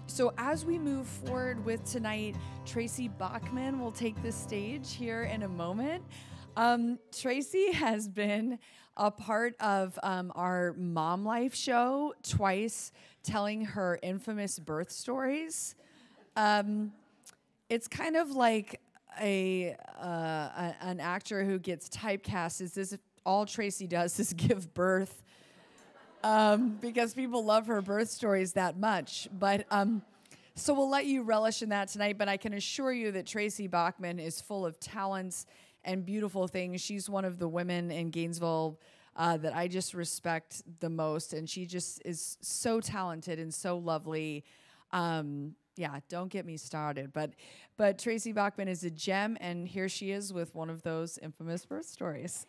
So as we move forward with tonight, Tracy Bachmann will take the stage here in a moment. Tracy has been a part of our Mom Life show twice, telling her infamous birth stories. It's kind of like an actor who gets typecast as if all Tracy does is give birth, because people love her birth stories that much. But so we'll let you relish in that tonight, but I can assure you that Tracy Bachmann is full of talents and beautiful things. She's one of the women in Gainesville that I just respect the most, and she just is so talented and so lovely. Yeah, don't get me started. But Tracy Bachmann is a gem, and here she is with one of those infamous birth stories.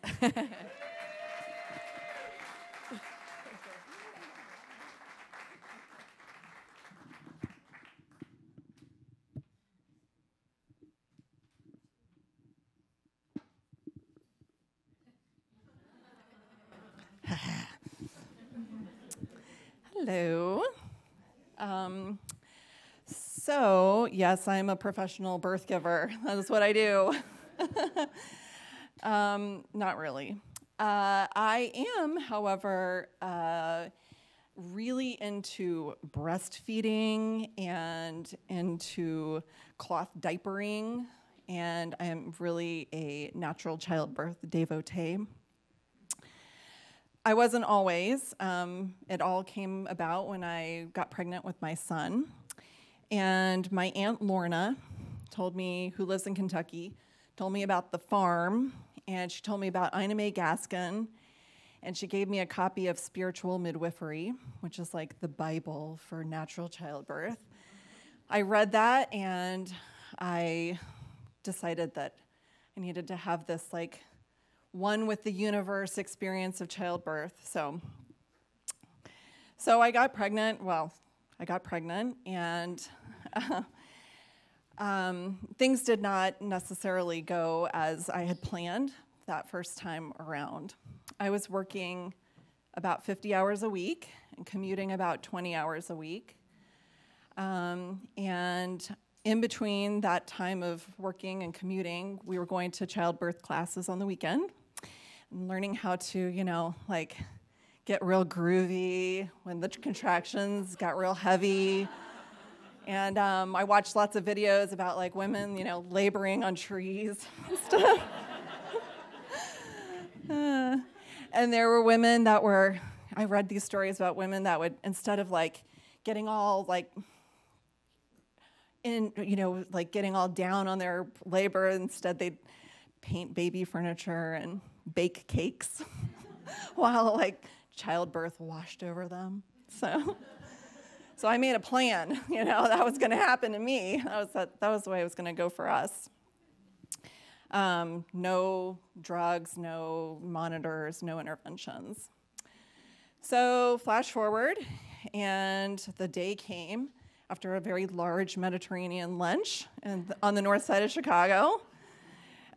Hello. So, yes, I'm a professional birth giver. That's what I do. Not really. I am, however, really into breastfeeding and into cloth diapering, and I am really a natural childbirth devotee. I wasn't always. It all came about when I got pregnant with my son. And my Aunt Lorna told me, who lives in Kentucky, told me about the farm, and she told me about Ina May Gaskin, and she gave me a copy of Spiritual Midwifery, which is like the Bible for natural childbirth. I read that, and I decided that I needed to have this like one with the universe experience of childbirth. So I got pregnant. Well, I got pregnant, and things did not necessarily go as I had planned that first time around. I was working about 50 hours a week and commuting about 20 hours a week. And in between that time of working and commuting, we were going to childbirth classes on the weekend and learning how to, like, get real groovy when the contractions got real heavy. And I watched lots of videos about like women, laboring on trees and stuff. And there were women that I read these stories about women that would, instead of like getting all like getting all down on their labor, instead they'd paint baby furniture and bake cakes while like childbirth washed over them. So I made a plan, that was going to happen to me. That was the way it was going to go for us. No drugs, no monitors, no interventions. So flash forward, and the day came after a very large Mediterranean lunch on the north side of Chicago.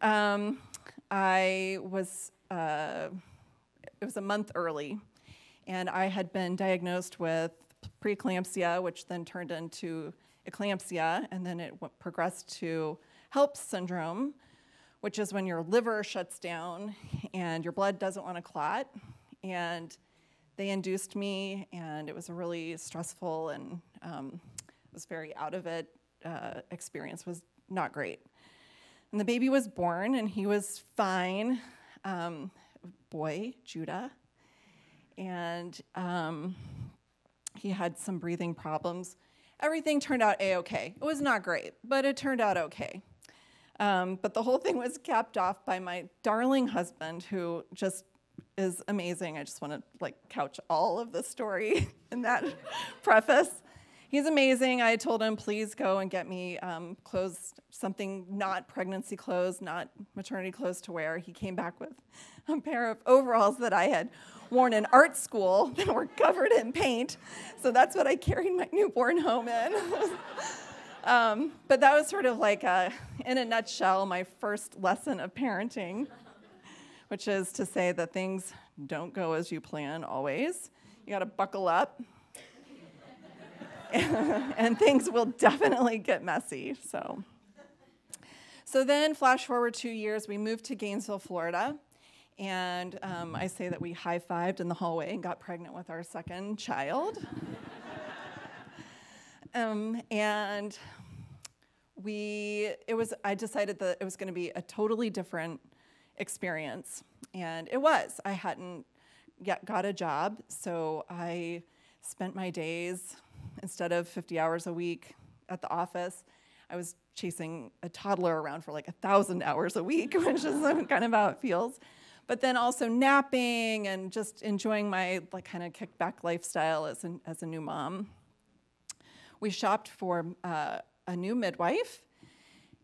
It was a month early, and I had been diagnosed with preeclampsia, which then turned into eclampsia, and then it progressed to HELLP syndrome, which is when your liver shuts down and your blood doesn't want to clot. And they induced me, and it was a really stressful and was very out of it experience. Was not great. And the baby was born, and he was fine. Boy, Judah. And he had some breathing problems. Everything turned out A-okay. It was not great, but it turned out okay. But the whole thing was capped off by my darling husband, who just is amazing. I just want to couch all of the story in that preface. He's amazing. I told him, please go and get me clothes, something not pregnancy clothes, not maternity clothes to wear. He came back with a pair of overalls that I had worn in art school that were covered in paint. So that's what I carried my newborn home in. But that was sort of like, in a nutshell, my first lesson of parenting, which is to say that things don't go as you plan always. You got to buckle up. and things will definitely get messy. So then, flash forward 2 years, we moved to Gainesville, Florida, and I say that we high-fived in the hallway and got pregnant with our second child. And I decided that it was going to be a totally different experience, and it was. I hadn't yet got a job, so I spent my days, instead of 50 hours a week at the office, I was chasing a toddler around for like 1,000 hours a week, which is kind of how it feels. But then also napping and just enjoying my like kind of kickback lifestyle as a new mom. We shopped for a new midwife,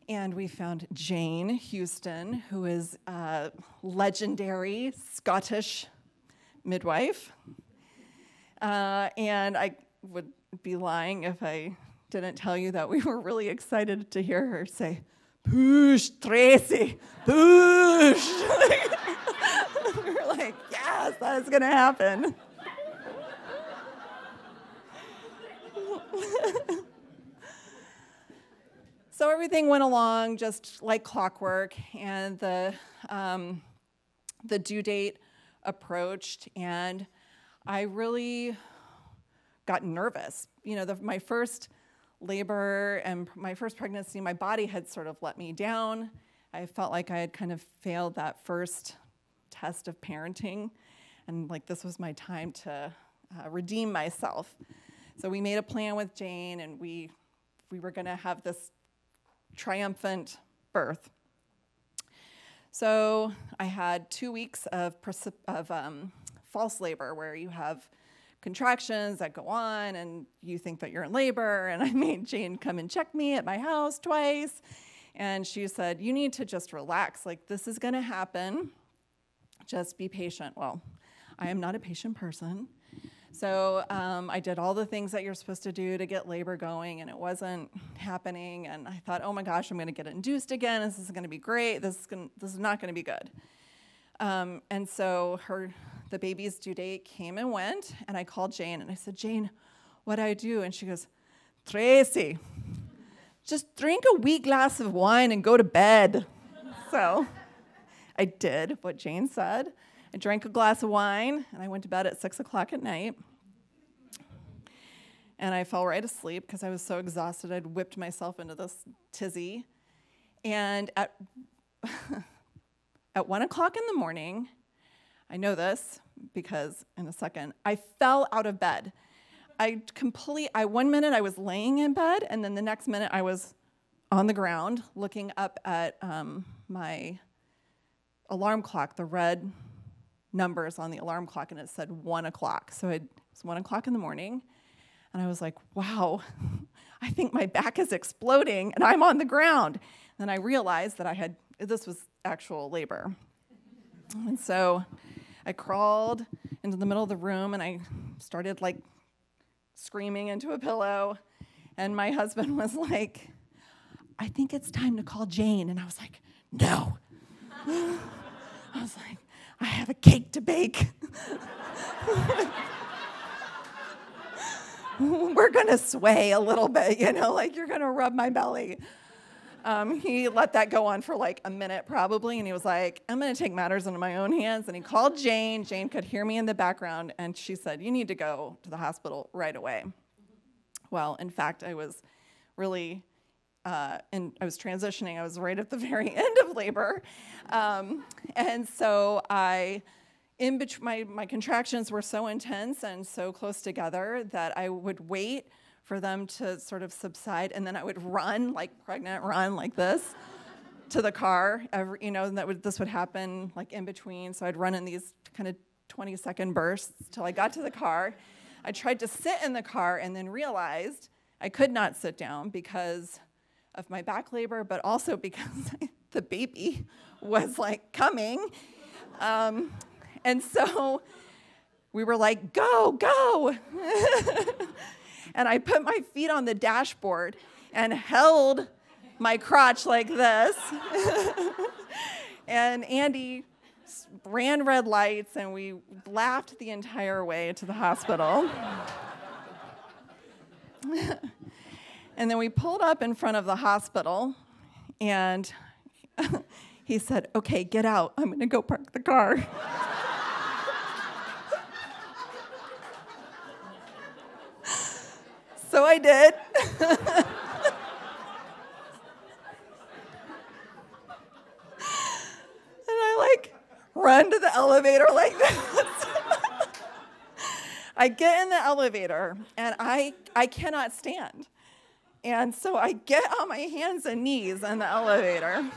and we found Jane Houston, who is a legendary Scottish midwife. And I would be lying if I didn't tell you that we were really excited to hear her say, "Push, Tracy, push." We were like, yes, that's going to happen. So everything went along just like clockwork, and the due date approached, and I really got nervous. You know, my first labor and my first pregnancy, my body had sort of let me down. I felt like I had kind of failed that first test of parenting, and like this was my time to redeem myself. So we made a plan with Jane, and we were going to have this triumphant birth. So I had 2 weeks of false labor, where you have contractions that go on, and you think that you're in labor. And I made Jane come and check me at my house twice, and she said, "You need to just relax. Like, this is going to happen. Just be patient." Well, I am not a patient person. So I did all the things that you're supposed to do to get labor going, and it wasn't happening. And I thought, oh my gosh, I'm going to get induced again. This is going to be great. This is not going to be good. And so the baby's due date came and went, and I called Jane, and I said, "Jane, what do I do?" And she goes, "Tracy, just drink a weak glass of wine and go to bed." So I did what Jane said. I drank a glass of wine, and I went to bed at 6 o'clock at night. And I fell right asleep because I was so exhausted. I'd whipped myself into this tizzy. And at 1 o'clock in the morning, I know this because in a second, I fell out of bed. 1 minute I was laying in bed, and then the next minute I was on the ground looking up at my alarm clock, the red numbers on the alarm clock, and it said 1 o'clock. So it was 1 o'clock in the morning, and I was like, wow, I think my back is exploding, and I'm on the ground. And then I realized that this was actual labor. And so I crawled into the middle of the room, and I started like screaming into a pillow, and my husband was like, "I think it's time to call Jane." And I was like, "No." I was like, "I have a cake to bake." We're going to sway a little bit, like you're going to rub my belly. He let that go on for like a minute probably, and he was like, "I'm going to take matters into my own hands." And he called Jane. Jane could hear me in the background, and she said, "You need to go to the hospital right away." Well, in fact, I was really, I was transitioning. I was right at the very end of labor. And so my contractions were so intense and so close together that I would wait for them to sort of subside, and then I would run, like pregnant run like this, to the car. And this would happen like in between. So I'd run in these kind of 20-second bursts till I got to the car. I tried to sit in the car and then realized I could not sit down because of my back labor, but also because the baby was like coming. And so we were like, "Go, go." And I put my feet on the dashboard and held my crotch like this. And Andy ran red lights, and we laughed the entire way to the hospital. And then we pulled up in front of the hospital, and he said, "Okay, get out. I'm going to go park the car." So I did. And I run to the elevator like this. I get in the elevator, and I cannot stand. And so I get on my hands and knees in the elevator,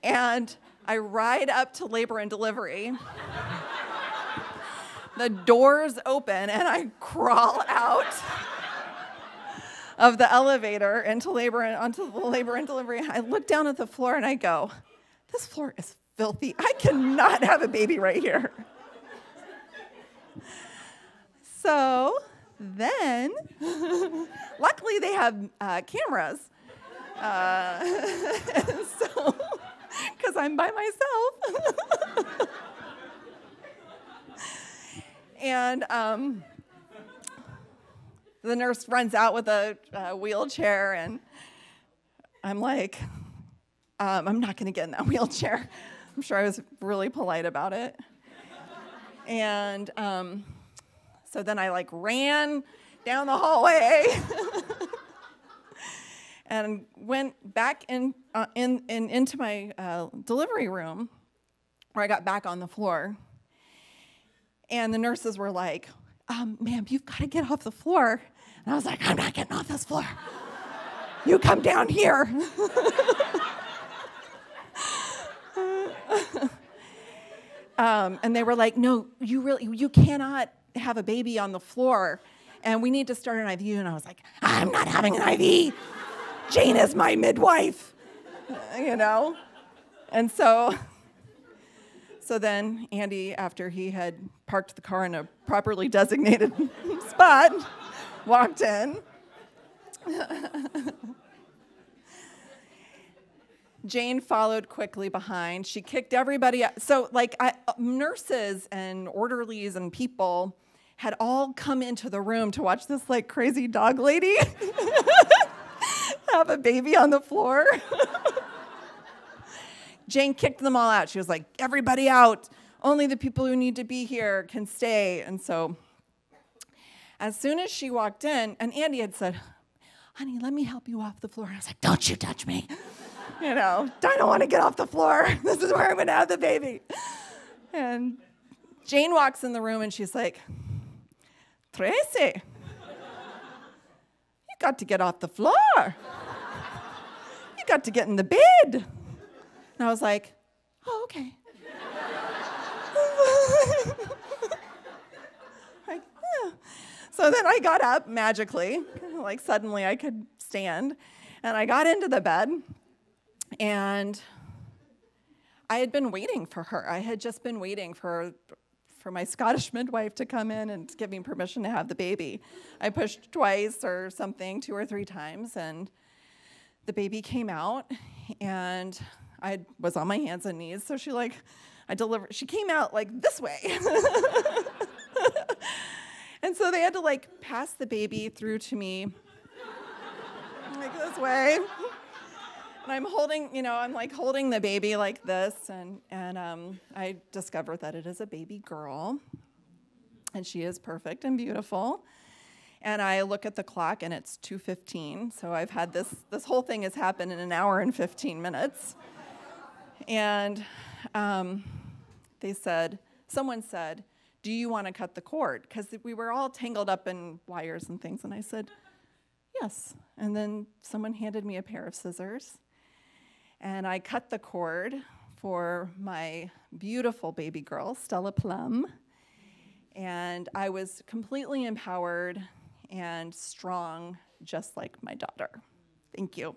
and I ride up to labor and delivery. The doors open, and I crawl out of the elevator onto the labor and delivery. I look down at the floor, and I go, "This floor is filthy. I cannot have a baby right here." So then, luckily they have cameras. So, because I'm by myself. And the nurse runs out with a wheelchair, and I'm like, I'm not going to get in that wheelchair. I'm sure I was really polite about it. And so then I ran down the hallway and went back into my delivery room, where I got back on the floor. And the nurses were like, "Ma'am, you've got to get off the floor." And I was like, "I'm not getting off this floor. You come down here." And they were like, "No, you cannot have a baby on the floor, and we need to start an IV." And I was like, "I'm not having an IV. Jane is my midwife," And so then Andy, after he had parked the car in a properly designated spot, walked in. Jane followed quickly behind. She kicked everybody out. So, nurses and orderlies and people had all come into the room to watch this, crazy dog lady have a baby on the floor. Jane kicked them all out. She was like, "Everybody out. Only the people who need to be here can stay." And so as soon as she walked in, and Andy had said, "Honey, let me help you off the floor." I was like, "Don't you touch me." I don't want to get off the floor. This is where I'm going to have the baby. And Jane walks in the room, and she's like, "Tracy, you got to get off the floor. You got to get in the bed." And I was like, "Oh, okay." So then I got up magically, suddenly I could stand, and I got into the bed, and I had been waiting for her. I had just been waiting for my Scottish midwife to come in and give me permission to have the baby. I pushed twice or something, 2 or 3 times, and the baby came out, and I was on my hands and knees, so she came out this way. And so they had to pass the baby through to me this way. And I'm holding, holding the baby like this, and I discovered that it is a baby girl, and she is perfect and beautiful. And I look at the clock, and it's 2:15, so I've had this whole thing has happened in 1 hour and 15 minutes. And someone said, "Do you want to cut the cord?" Because we were all tangled up in wires and things, and I said, "Yes." And then someone handed me a pair of scissors, and I cut the cord for my beautiful baby girl, Stella Plum, and I was completely empowered and strong, just like my daughter. Thank you.